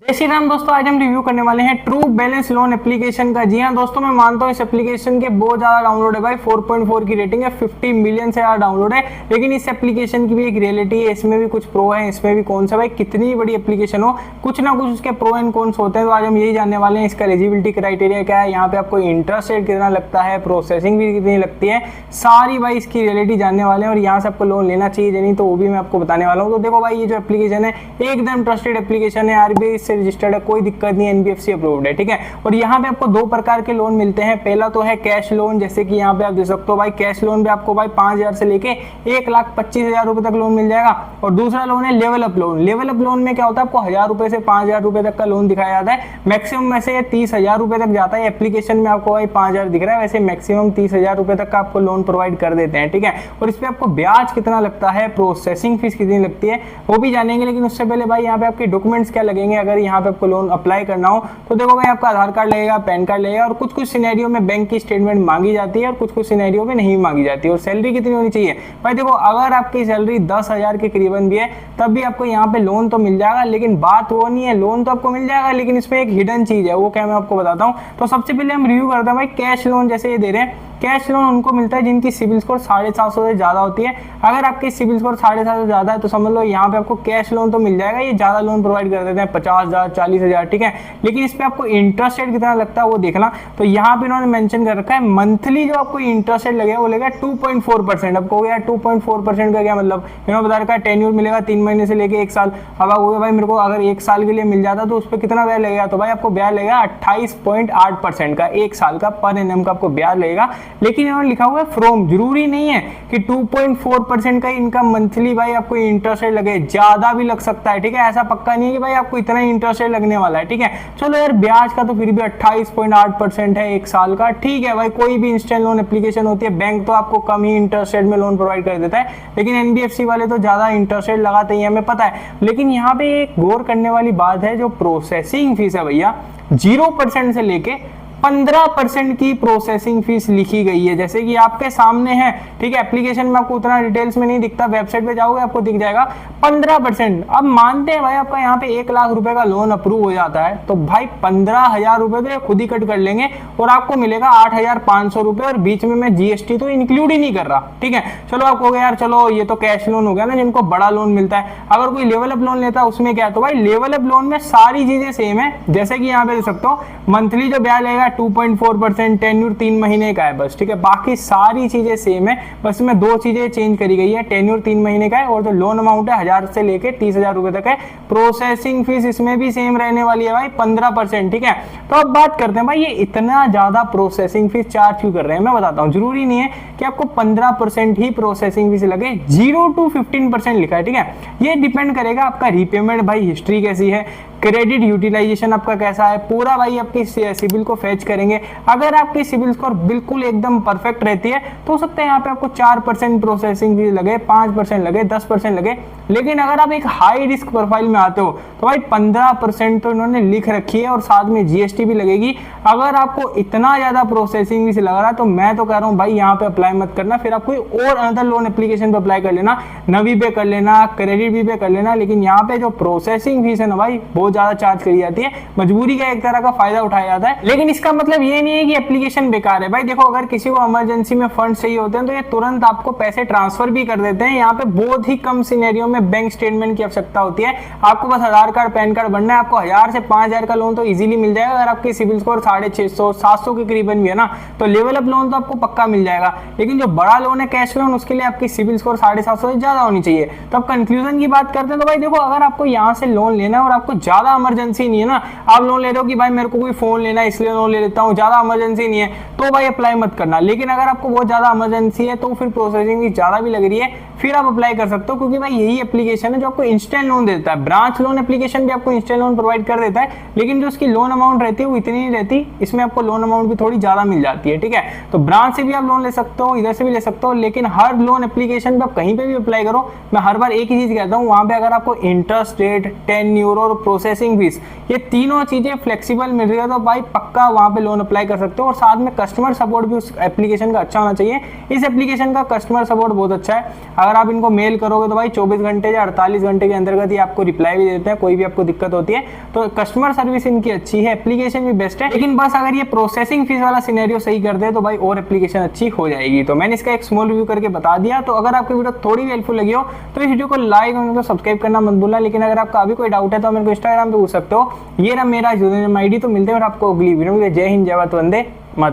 जय श्री राम दोस्तों, आज हम रिव्यू करने वाले हैं ट्रू बैलेंस लोन एप्लीकेशन का। जी हाँ दोस्तों, मैं मानता हूँ इस एप्लीकेशन के बहुत ज्यादा डाउनलोड है भाई, 4.4 की रेटिंग है, 50 मिलियन से ज्यादा डाउनलोड है। लेकिन इस एप्लीकेशन की भी एक रियलिटी है, इसमें भी कुछ प्रो है, इसमें भी कौन सा भाई, कितनी बड़ी एप्लीकेशन हो कुछ ना कुछ उसके प्रो एंड कॉन्स होते हैं। तो आज हम यही जानने वाले हैं, इसका एलिजिबिलिटी क्राइटेरिया क्या है, यहाँ पे आपको इंटरेस्ट रेट कितना लगता है, प्रोसेसिंग भी कितनी लगती है, सारी भाई इसकी रियलिटी जानने वाले हैं। और यहाँ से आपको लोन लेना चाहिए नहीं, तो वो भी मैं आपको बताने वाला हूँ। तो देखो भाई, ये जो एप्लीकेशन है एकदम ट्रस्टेड एप्लीकेशन है, आरबीआई से रजिस्टर्ड, कोई दिक्कत नहीं, एनबीएफसी अप्रूव्ड है, ठीक है। और यहाँ पे आपको दो प्रकार के लोन मिलते हैं। पहला तो है कैश लोन, जैसे कि यहाँ पे आप देख सकते हो भाई, कैश लोन भी आपको भाई 5,000 से लेके 1,25,000 रुपए तक लोन मिल जाएगा। और दूसरा लोन है level up loan. Level up loan में क्या होता है, आपको 1,000 रुपए से 5,000 रुपए तक का लोन दिखाया जाता है। मैक्सिमम में से 30,000 रुपए तक जाता है। एप्लीकेशन में आपको भाई 5,000 दिख रहा है, वैसे मैक्सिमम 30,000 रुपए तक का आपको लोन प्रोवाइड कर देते हैं, ठीक है। और इस पे आपको ब्याज कितना लगता है, प्रोसेसिंग फीस कितनी लगती है, वो भी जानेंगे। लेकिन उससे पहले भाई, यहाँ पे आपके डॉक्यूमेंट्स क्या लगेंगे अगर यहाँ पे आपको लोन अप्लाई करना हो। तो देखो भाई, आपका आधार कार्ड लगेगा, पैन कार्ड लगेगा, और कुछ कुछ सिनेरियो में बैंक की स्टेटमेंट मांगी जाती है और कुछ कुछ सिनेरियो में नहीं मांगी जाती है। और सैलरी कितनी होनी चाहिए भाई, देखो अगर आपकी सैलरी 10,000 के करीबन भी है तब भी आपको यहाँ पे लोन तो मिल जाएगा। लेकिन बात वो नहीं है, लोन तो आपको मिल जाएगा, लेकिन इसमें एक हिडन चीज है, वो क्या मैं आपको बताता हूँ। तो सबसे पहले हम रिव्यू करते हैं भाई, कैश लोन जैसे ये दे रहे हैं। कैश लोन उनको मिलता है जिनकी सिविल स्कोर 750 से ज्यादा होती है। अगर आपकी सिविल स्कोर 750 से ज्यादा है तो समझ लो यहाँ पे आपको कैश लोन तो मिल जाएगा। ये ज्यादा लोन प्रोवाइड कर देते हैं, 50,000 40,000, ठीक है। लेकिन इस पे आपको इंटरेस्ट रेट कितना लगता है वो देखना। तो यहाँ पे इन्होंने मेंशन कर रखा है, मंथली जो आपको इंटरेस्ट रेट लगेगा वो लगेगा 2.4%। अब कहोगे यार 2.4% का क्या मतलब, इन्होंने बता रखा है टेन्योर मिलेगा 3 महीने से लेके 1 साल। अब आप कहोगे भाई मेरे को अगर 1 साल के लिए मिल जाता तो उस पर कितना ब्याज लगेगा, तो भाई आपको ब्याज लगेगा 28.8% का, 1 साल का पर एनम का आपको ब्याज लगेगा। लेकिन इन्होंने लिखा हुआ है फ्रॉम, जरूरी नहीं है कि 2.4% का इनका मंथली भाई आपको इंटरेस्ट रेट लगे, ज्यादा भी लग सकता है, ठीक है। ऐसा पक्का नहीं है कि भाई आपको इतना इंटरेस्ट रेट लगने वाला है, ठीक है। चलो यार, ब्याज का तो फिर भी 28.8% है 1 साल का, ठीक है भाई। कोई भी इंस्टेंट लोन एप्लीकेशन होती है, बैंक तो आपको कम ही इंटरेस्ट रेट में लोन प्रोवाइड कर देता है, लेकिन एनबीएफसी वाले तो ज्यादा इंटरेस्ट रेट लगाते ही हमें पता है। लेकिन यहाँ पे एक गौर करने वाली बात है, जो प्रोसेसिंग फीस है भैया 0% से लेके 15% की प्रोसेसिंग फीस लिखी गई है, जैसे कि आपके सामने है, ठीक है। एप्लीकेशन में आपको उतना डिटेल्स में नहीं दिखता, वेबसाइट पे जाओगे आपको दिख जाएगा 15%। अब मानते हैं भाई आपका यहाँ पे 1 लाख रुपए का लोन अप्रूव हो जाता है, तो भाई 15,000 रुपए तो खुद ही कट कर लेंगे और आपको मिलेगा 8,500 रुपए, और बीच में मैं जीएसटी तो इंक्लूड ही नहीं कर रहा, ठीक है। चलो आप कहोगे यार चलो ये तो कैश लोन हो गया ना, जिनको बड़ा लोन मिलता है। अगर कोई लेवल अप लोन लेता है उसमें क्या है, तो भाई लेवल अप लोन में सारी चीजें सेम है, जैसे कि यहाँ पे देख सकते हो, मंथली जो ब्याज लगेगा 2.4%, टेन्यूर 3 महीने का है बस, ठीक है। बाकी सारी चीजें सेम है, बस इसमें 2 चीजें चेंज करी गई है, टेन्यूर 3 महीने का है और जो लोन अमाउंट है 1,000 से लेके 30,000 रुपए तक है। प्रोसेसिंग फीस इसमें भी सेम रहने वाली है भाई, 15%, ठीक है। तो अब बात करते हैं भाई, ये इतना ज्यादा प्रोसेसिंग फीस चार्ज क्यों कर रहे हैं, मैं बताता हूँ। जरूरी नहीं है कि आपको 15% ही प्रोसेसिंग फीस लगे, 0 to 15% लिखा है, ठीक है। ये डिपेंड करेगा आपका रीपेमेंट भाई हिस्ट्री कैसी है, क्रेडिट यूटिलाइजेशन आपका कैसा है, पूरा भाई आपकी सिविल को फेच करेंगे। अगर आपकी सिविल स्कोर बिल्कुल एकदम परफेक्ट रहती है तो हो सकता है यहाँ पे आपको 4% प्रोसेसिंग फीस लगे, 5% लगे, 10% लगे। लेकिन अगर आप एक हाई रिस्क प्रोफाइल में आते हो तो भाई 15% तो इन्होंने लिख रखी है, और साथ में जीएसटी भी लगेगी। अगर आपको इतना ज्यादा प्रोसेसिंग फीस लग रहा है तो मैं तो कह रहा हूँ भाई यहाँ पे अप्लाई मत करना, फिर आप कोई और अनदर लोन एप्लीकेशन पे अप्लाई कर लेना, नवी पे कर लेना, क्रेडिट भी पे कर लेना। लेकिन यहाँ पे जो प्रोसेसिंग फीस है ना भाई, बहुत ज्यादा चार्ज करी जाती है, मजबूरी का एक तरह का फायदा उठाया जाता है। लेकिन इसका मतलब ये नहीं है कि एप्लीकेशन बेकार है भाई। देखो, अगर किसी को इमरजेंसी में फंड चाहिए होते हैं तो ये तुरंत आपको पैसे ट्रांसफर भी कर देते हैं। यहाँ पे बहुत ही कम सिनेरियो में बैंक स्टेटमेंट की आवश्यकता होती है, आपको बस आधार कार्ड पैन कार्ड बनना है। आपको 1,000 से 5,000 का लोन तो इजीली मिल जाएगा। अगर आपकी सिविल स्कोर 650 700 के करीबन भी है ना, तो लेवल अप लोन तो आपको पक्का मिल जाएगा। लेकिन जो बड़ा लोन है कैश लोन, उसके लिए आपकी सिविल स्कोर 750 से ज्यादा होनी चाहिए। तो अब कंक्लूजन की बात करते हैं तो भाई देखो, अगर आपको यहाँ से लोन लेना है और आपको ज्यादा इमरजेंसी नहीं है ना, आप लोन ले रहे हो कि भाई मेरे को कोई फोन लेना है इसलिए लोन ले लेता हूँ, ज्यादा इमरजेंसी नहीं है, तो भाई अप्लाई मत करना। लेकिन अगर आपको बहुत ज्यादा इमरजेंसी है तो फिर प्रोसेसिंग भी ज्यादा भी लग रही है, फिर आप अप्लाई कर सकते हो, क्योंकि भाई यही एप्लीकेशन है जो आपको इंस्टेंट लोन देता है। ब्रांच लोन एप्लीकेशन भी आपको इंस्टेंट लोन प्रोवाइड कर देता है, लेकिन जो उसकी लोन अमाउंट रहती है वो इतनी नहीं रहती, इसमें आपको लोन अमाउंट भी थोड़ी ज्यादा मिल जाती है, ठीक है। तो ब्रांच से भी आप लोन ले सकते हो, इधर से भी ले सकते हो, लेकिन हर लोन एप्लीकेशन पे आप कहीं पे भी अप्लाई करो, मैं हर बार एक ही चीज कहता हूँ, वहां पे अगर आपको इंटरेस्ट रेट, टेन्योर और प्रोसेसिंग फीस, ये तीनों चीजें फ्लेक्सिबल मिल रही है तो भाई पक्का वहां पे लोन अप्लाई कर सकते हो। और साथ में कस्टमर सपोर्ट भी उस एप्लीकेशन का अच्छा होना चाहिए। इस एप्लीकेशन का कस्टमर सपोर्ट बहुत अच्छा है, अगर आप इनको मेल करोगे तो भाई 24 घंटे या 48 घंटे के अंतर्गत ही आपको रिप्लाई भी देते हैं, कोई भी आपको दिक्कत होती है तो कस्टमर सर्विस इनकी अच्छी है, एप्लीकेशन भी बेस्ट है। लेकिन बस अगर ये प्रोसेसिंग फीस वाला सिनेरियो सही कर दे तो भाई और एप्लीकेशन अच्छी हो जाएगी। तो मैंने इसका एक स्मॉल रिव्यू करके बता दिया। तो अगर आपकी वीडियो थोड़ी भी हेल्पफुल लगी हो तो इस वीडियो को लाइक और सब्सक्राइब करना मत भूलना। लेकिन अगर आपका अभी कोई डाउट है तो मेरे को इंस्टाग्राम पे पूछ सकते हो, ये रहा मेरा यूजर नेम आईडी। तो मिलते हैं और आपको अगली वीडियो में। जय हिंद, जय भारत, वंदे मातरम।